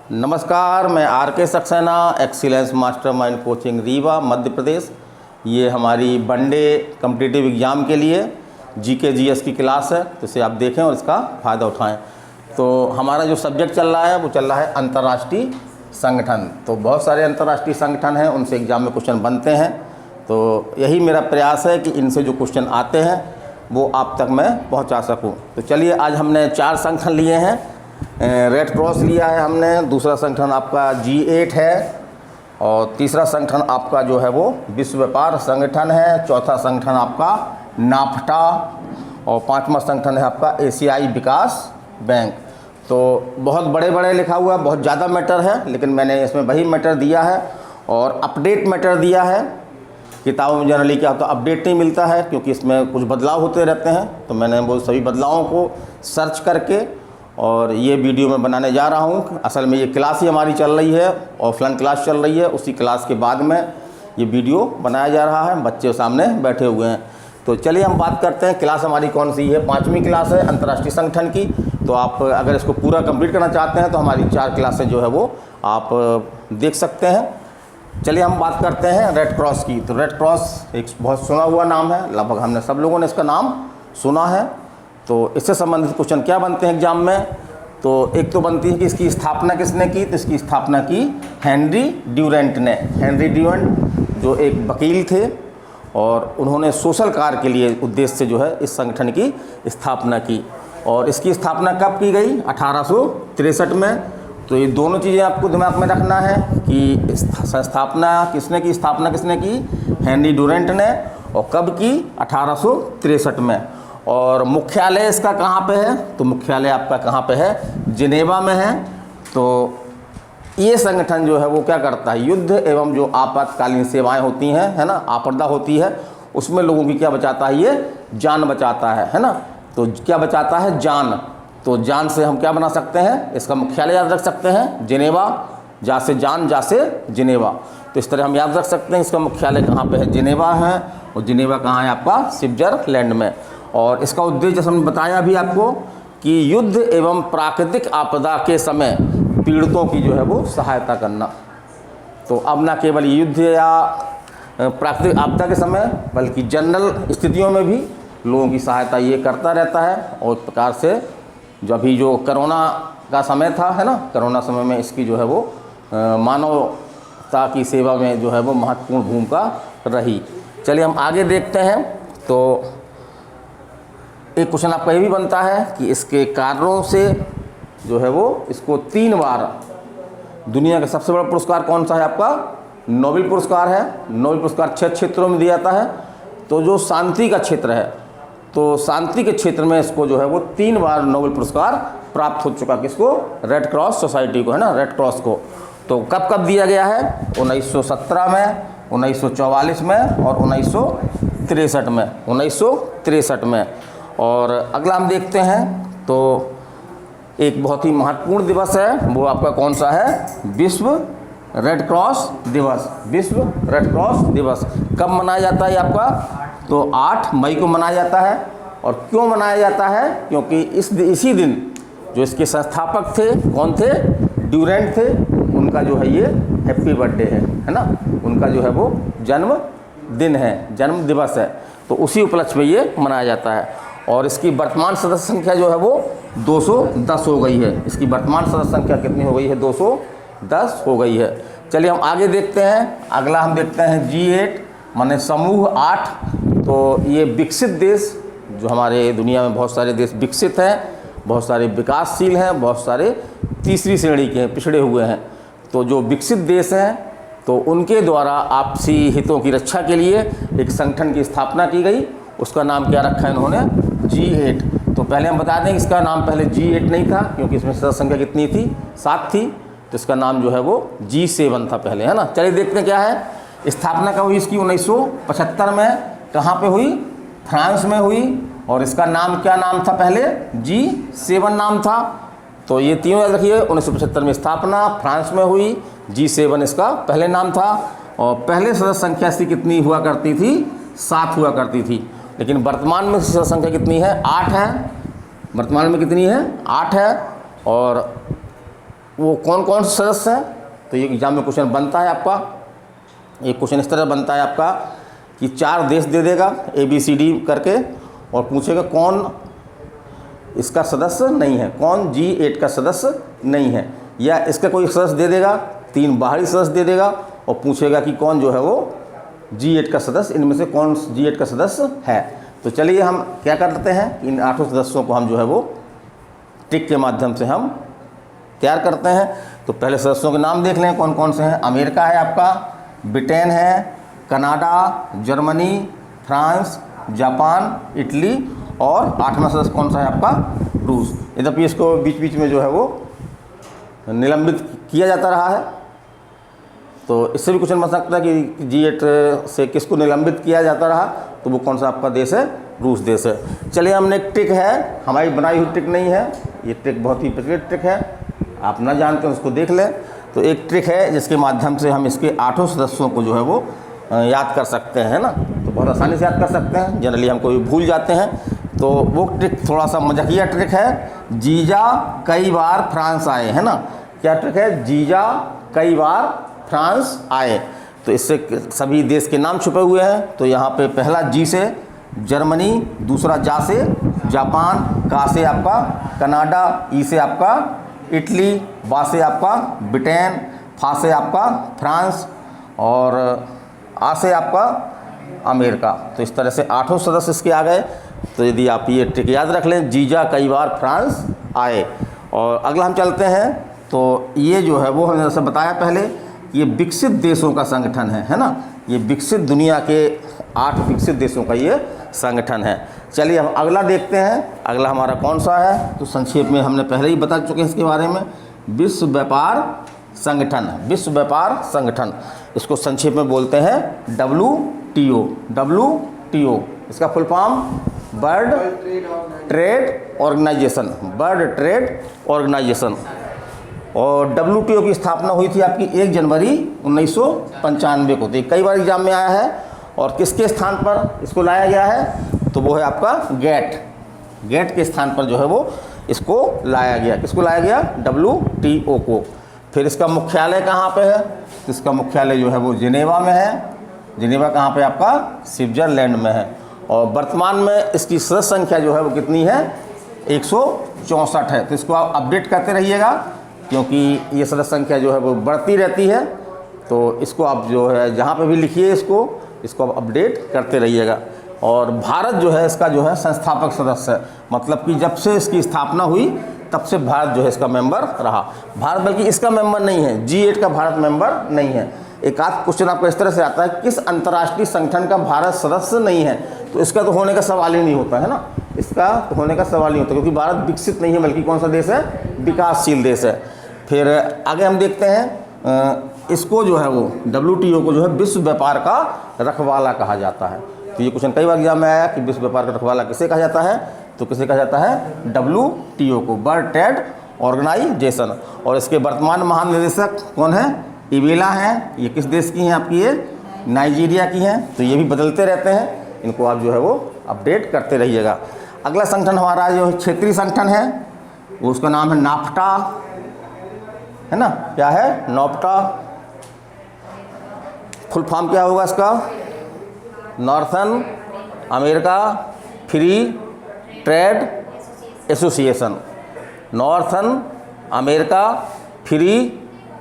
नमस्कार, मैं R K. Saxena, excellence mastermind coaching Rewa Madhya Pradesh. ये हमारी वनडे कॉम्पिटिटिव एग्ज़ाम के लिए जीके जीएस की क्लास है, तो इसे आप देखें और इसका फ़ायदा उठाएं। तो हमारा जो सब्जेक्ट चल रहा है वो चल रहा है अंतर्राष्ट्रीय संगठन। तो बहुत सारे अंतर्राष्ट्रीय संगठन हैं, उनसे एग्ज़ाम में क्वेश्चन बनते हैं। तो यही मेरा प्रयास है कि इनसे जो क्वेश्चन आते हैं वो आप तक मैं पहुंचा सकूं। तो चलिए, आज हमने 4 संगठन लिए हैं। रेड क्रॉस लिया है हमने, दूसरा संगठन आपका G8 है, और तीसरा संगठन आपका जो है वो विश्व व्यापार संगठन है, चौथा संगठन आपका नाफ्टा, और 5वां संगठन है आपका एशियाई विकास बैंक। तो बहुत बड़े बड़े लिखा हुआ है, बहुत ज़्यादा मैटर है, लेकिन मैंने इसमें वही मैटर दिया है और अपडेट मैटर दिया है। किताबों में जनरली क्या होता है, अपडेट नहीं मिलता है, क्योंकि इसमें कुछ बदलाव होते रहते हैं। तो मैंने वो सभी बदलावों को सर्च करके और ये वीडियो में बनाने जा रहा हूँ। असल में ये क्लास ही हमारी चल रही है, ऑफलाइन क्लास चल रही है, उसी क्लास के बाद में ये वीडियो बनाया जा रहा है, बच्चे सामने बैठे हुए हैं। तो चलिए हम बात करते हैं, क्लास हमारी कौन सी है। 5वीं क्लास है अंतर्राष्ट्रीय संगठन की। तो आप अगर इसको पूरा कंप्लीट करना चाहते हैं तो हमारी 4 क्लासें जो है वो आप देख सकते हैं। चलिए हम बात करते हैं रेड क्रॉस की। तो रेड क्रॉस एक बहुत सुना हुआ नाम है, लगभग हमने सब लोगों ने इसका नाम सुना है। तो इससे संबंधित क्वेश्चन क्या बनते हैं एग्जाम में, तो एक तो बनती है कि इसकी स्थापना किसने की। तो इसकी स्थापना की हेनरी ड्यूरेंट ने। हेनरी ड्यूरेंट जो एक वकील थे और उन्होंने सोशल कार्य के लिए उद्देश्य से जो है इस संगठन की स्थापना की। और इसकी स्थापना कब की गई? 1863 में। तो ये दोनों चीज़ें आपको दिमाग में रखना है कि स्थापना किसने की? हेनरी ड्यूरेंट ने। और कब की? 1863 में। और मुख्यालय इसका कहाँ पे है? तो मुख्यालय आपका कहाँ पे है? जिनेवा में है। तो ये संगठन जो है वो क्या करता है, युद्ध एवं जो आपातकालीन सेवाएं होती हैं, है ना, आपदा होती है, उसमें लोगों की क्या बचाता है? ये जान बचाता है ना। तो क्या बचाता है? जान। तो जान से हम क्या बना सकते हैं? इसका मुख्यालय याद रख सकते हैं, जिनेवा। जा से जान, जा से जिनेवा। तो इस तरह हम याद रख सकते हैं इसका मुख्यालय कहाँ पे है? जिनेवा है। और जिनेवा कहाँ है आपका? स्विट्जरलैंड में। और इसका उद्देश्य जैसे हमने बताया अभी आपको कि युद्ध एवं प्राकृतिक आपदा के समय पीड़ितों की जो है वो सहायता करना। तो अब ना केवल युद्ध या प्राकृतिक आपदा के समय, बल्कि जनरल स्थितियों में भी लोगों की सहायता ये करता रहता है। और इस प्रकार से जो अभी जो कोरोना का समय था, है ना, कोरोना समय में इसकी जो है वो मानवता की सेवा में जो है वो महत्वपूर्ण भूमिका रही। चलिए हम आगे देखते हैं। तो एक क्वेश्चन आपका ये भी बनता है कि इसके कारणों से जो है वो इसको 3 बार दुनिया का सबसे बड़ा पुरस्कार कौन सा है आपका? नोबेल पुरस्कार है। नोबेल पुरस्कार 6 क्षेत्रों में दिया जाता है। तो जो शांति का क्षेत्र है, तो शांति के क्षेत्र में इसको जो है वो 3 बार नोबेल पुरस्कार प्राप्त हो चुका। किसको? रेड क्रॉस सोसाइटी को, है ना, रेड क्रॉस को। तो कब कब दिया गया है? 1917 में, 1944 में और 1963 में। 1963 में। और अगला हम देखते हैं, तो एक बहुत ही महत्वपूर्ण दिवस है, वो आपका कौन सा है? विश्व रेड क्रॉस दिवस। विश्व रेड क्रॉस दिवस कब मनाया जाता है आपका? तो 8 मई को मनाया जाता है। और क्यों मनाया जाता है? क्योंकि इसी दिन जो इसके संस्थापक थे, कौन थे? ड्यूरेंट थे। उनका जो है ये हैप्पी बर्थडे है ना, उनका जो है वो जन्म दिन है, जन्म दिवस है। तो उसी उपलक्ष्य में ये मनाया जाता है। और इसकी वर्तमान सदस्य संख्या जो है वो 210 हो गई है। इसकी वर्तमान सदस्य संख्या कितनी हो गई है? 210 हो गई है। चलिए हम आगे देखते हैं। अगला हम देखते हैं G8 माने समूह 8। तो ये विकसित देश, जो हमारे दुनिया में बहुत सारे देश विकसित हैं, बहुत सारे विकासशील हैं, बहुत सारे तीसरी श्रेणी के हैं, पिछड़े हुए हैं। तो जो विकसित देश हैं, तो उनके द्वारा आपसी हितों की रक्षा के लिए एक संगठन की स्थापना की गई। उसका नाम क्या रखा है इन्होंने? G8। तो पहले हम बता दें इसका नाम पहले G8 नहीं था, क्योंकि इसमें सदस्य संख्या कितनी थी? 7 थी। तो इसका नाम जो है वो G7 था पहले, है ना। चलिए देखते हैं क्या है। स्थापना कब हुई इसकी? 1975 में। कहाँ पे हुई? फ्रांस में हुई। और इसका नाम क्या नाम था पहले? G7 नाम था। तो ये तीनों याद रखिए। 1975 में स्थापना, फ्रांस में हुई, G7 इसका पहले नाम था। और पहले सदस्य संख्या इसकी कितनी हुआ करती थी? 7 हुआ करती थी। लेकिन वर्तमान में सदस्य संख्या कितनी है? 8 है। वर्तमान में कितनी है? 8 है। और वो कौन कौन से सदस्य हैं। तो ये एग्जाम में क्वेश्चन बनता है आपका, एक क्वेश्चन इस तरह बनता है आपका कि 4 देश दे देगा ABCD करके और पूछेगा कौन इसका सदस्य नहीं है, कौन G8 का सदस्य नहीं है, या इसका कोई सदस्य दे देगा, 3 बाहरी सदस्य दे देगा और पूछेगा कि कौन जो है वो G8 का सदस्य, इनमें से कौन G8 का सदस्य है। तो चलिए हम क्या करते हैं, इन 8 सदस्यों को हम जो है वो टिक के माध्यम से हम तैयार करते हैं। तो पहले सदस्यों के नाम देख लें कौन कौन से हैं। अमेरिका है आपका, ब्रिटेन है, Canada, Germany, France, Japan, Italy और 8वां सदस्य कौन सा है आपका, रूस। यद्यपि इसको बीच बीच में जो है वो निलंबित किया जाता रहा है, तो इससे भी क्वेश्चन बन सकता है कि G8 से किसको निलंबित किया जाता रहा, तो वो कौन सा आपका देश है, रूस देश है। चलिए हमने एक ट्रिक है, हमारी बनाई हुई ट्रिक नहीं है, ये ट्रिक बहुत ही प्रचलित ट्रिक है, आप ना जानते हैं उसको देख लें। तो एक ट्रिक है जिसके माध्यम से हम इसके 8 सदस्यों को जो है वो याद कर सकते हैं, है ना। तो बहुत आसानी से याद कर सकते हैं, जनरली हम कोई भूल जाते हैं। तो वो ट्रिक थोड़ा सा मजाकिया ट्रिक है, जीजा कई बार फ्रांस आए, है ना। क्या ट्रिक है, जीजा कई बार फ्रांस आए। तो इससे सभी देश के नाम छुपे हुए हैं। तो यहाँ पे पहला जी से जर्मनी, दूसरा जा से जापान, का से आपका कनाडा, ई से आपका इटली, बा से आपका ब्रिटेन, फा से आपका फ्रांस और आ से आपका अमेरिका। तो इस तरह से 8 सदस्य इसके आ गए। तो यदि आप ये ट्रिक याद रख लें, जीजा कई बार फ्रांस आए। और अगला हम चलते हैं, तो ये जो है वो हमने जैसे बताया पहले, ये विकसित देशों का संगठन है ना। ये विकसित दुनिया के 8 विकसित देशों का ये संगठन है। चलिए हम अगला देखते हैं, अगला हमारा कौन सा है। तो संक्षेप में हमने पहले ही बता चुके हैं इसके बारे में, विश्व व्यापार संगठन। विश्व व्यापार संगठन, इसको संक्षेप में बोलते हैं WTO। WTO इसका full form world trade organisation, world trade organisation. और WTO की स्थापना हुई थी आपकी 1 जनवरी 1995 को। तो कई बार एग्जाम में आया है। और किसके स्थान पर इसको लाया गया है, तो वो है आपका गेट। गेट के स्थान पर जो है वो इसको लाया गया। किसको लाया गया, WTO को। फिर इसका मुख्यालय कहाँ पे है, इसका मुख्यालय जो है वो जिनेवा में है। जिनेवा कहाँ पे आपका, स्विट्जरलैंड में है। और वर्तमान में इसकी सदस्य संख्या जो है वो कितनी है, 164 है। तो इसको आप अपडेट करते रहिएगा, क्योंकि ये सदस्य संख्या जो है वो बढ़ती रहती है। तो इसको आप जो है जहाँ पे भी लिखिए इसको आप अपडेट करते रहिएगा। और भारत जो है इसका जो है संस्थापक सदस्य है, मतलब कि जब से इसकी स्थापना हुई तब से भारत जो है इसका मेंबर रहा। भारत बल्कि इसका मेंबर नहीं है, G8 का भारत मेंबर नहीं है। एक आध क्वेश्चन आपको इस तरह से आता है, किस अंतर्राष्ट्रीय संगठन का भारत सदस्य नहीं है, तो इसका तो होने का सवाल ही नहीं होता है ना। इसका तो होने का सवाल नहीं होता, क्योंकि भारत विकसित नहीं है, बल्कि कौन सा देश है, विकासशील देश है। फिर आगे हम देखते हैं, इसको जो है वो WTO को जो है विश्व व्यापार का रखवाला कहा जाता है। तो ये क्वेश्चन कई बार एग्जाम में आया कि विश्व व्यापार का रखवाला किसे कहा जाता है, तो किसे कहा जाता है, WTO को, वर्ल्ड ट्रेड ऑर्गेनाइजेशन। और इसके वर्तमान महानिदेशक कौन है, इबेला हैं। ये किस देश की हैं आपकी, ये नाइजीरिया की हैं। तो ये भी बदलते रहते हैं, इनको आप जो है वो अपडेट करते रहिएगा। अगला संगठन हमारा जो क्षेत्रीय संगठन है वो उसका नाम है नाफ्टा, है ना। क्या है, नाफ्टा। फुल फॉर्म क्या होगा इसका, northern America free trade association. Northern America free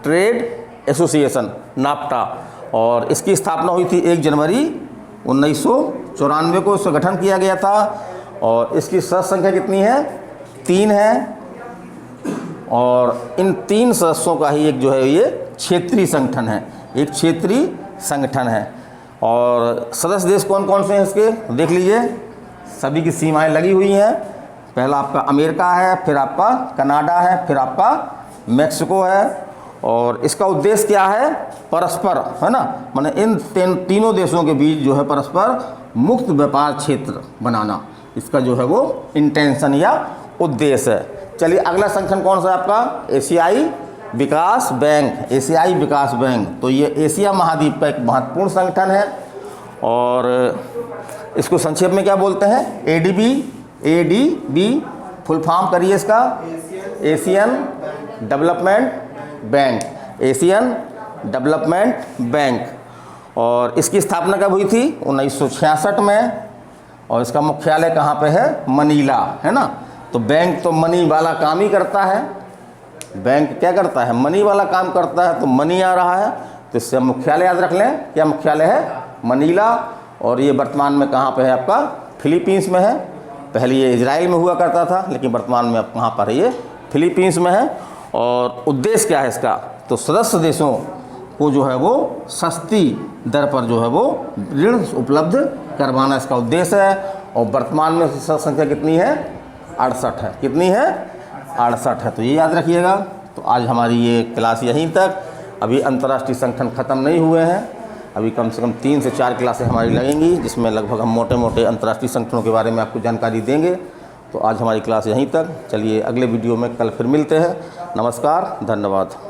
trade association, NAFTA. और इसकी स्थापना हुई थी 1 जनवरी 1994 को इसका गठन किया गया था। और इसकी सदस्य संख्या कितनी है, 3 है। और इन 3 सदस्यों का ही एक जो है ये क्षेत्रीय संगठन है, एक क्षेत्रीय संगठन है। और सदस्य देश कौन कौन से हैं इसके देख लीजिए, सभी की सीमाएं लगी हुई हैं। पहला आपका अमेरिका है, फिर आपका कनाडा है, फिर आपका मैक्सिको है। और इसका उद्देश्य क्या है, परस्पर, है ना, माने इन तीनों देशों के बीच जो है परस्पर मुक्त व्यापार क्षेत्र बनाना, इसका जो है वो इंटेंशन या उद्देश्य है। चलिए अगला संगठन कौन सा है आपका, एशियाई विकास बैंक। एशियाई विकास बैंक, तो ये एशिया महाद्वीप का एक महत्वपूर्ण संगठन है। और इसको संक्षेप में क्या बोलते हैं, ADB। फुल फॉर्म करिए इसका, Asian development bank, Asian development bank. और इसकी स्थापना कब हुई थी? 1966 में। और इसका मुख्यालय कहाँ पे है? मनीला, है ना। तो बैंक तो मनी वाला काम ही करता है, बैंक क्या करता है? मनी वाला काम करता है। तो मनी आ रहा है तो इससे मुख्यालय याद रख लें। क्या मुख्यालय है? मनीला। और ये वर्तमान में कहाँ पे है आपका? फिलीपींस में है। पहले ये इजराइल में हुआ करता था, लेकिन वर्तमान में अब कहाँ पर है? ये फिलीपींस में है। और उद्देश्य क्या है इसका? तो सदस्य देशों को जो है वो सस्ती दर पर जो है वो ऋण उपलब्ध करवाना इसका उद्देश्य है। और वर्तमान में सदस्य संख्या कितनी है? 68 है। कितनी है? 68 है। तो ये याद रखिएगा। तो आज हमारी ये क्लास यहीं तक। अभी अंतर्राष्ट्रीय संगठन ख़त्म नहीं हुए हैं, अभी कम से कम 3 से 4 क्लासें हमारी लगेंगी, जिसमें लगभग हम मोटे मोटे अंतर्राष्ट्रीय संगठनों के बारे में आपको जानकारी देंगे। तो आज हमारी क्लास यहीं तक। चलिए अगले वीडियो में कल फिर मिलते हैं। नमस्कार, धन्यवाद।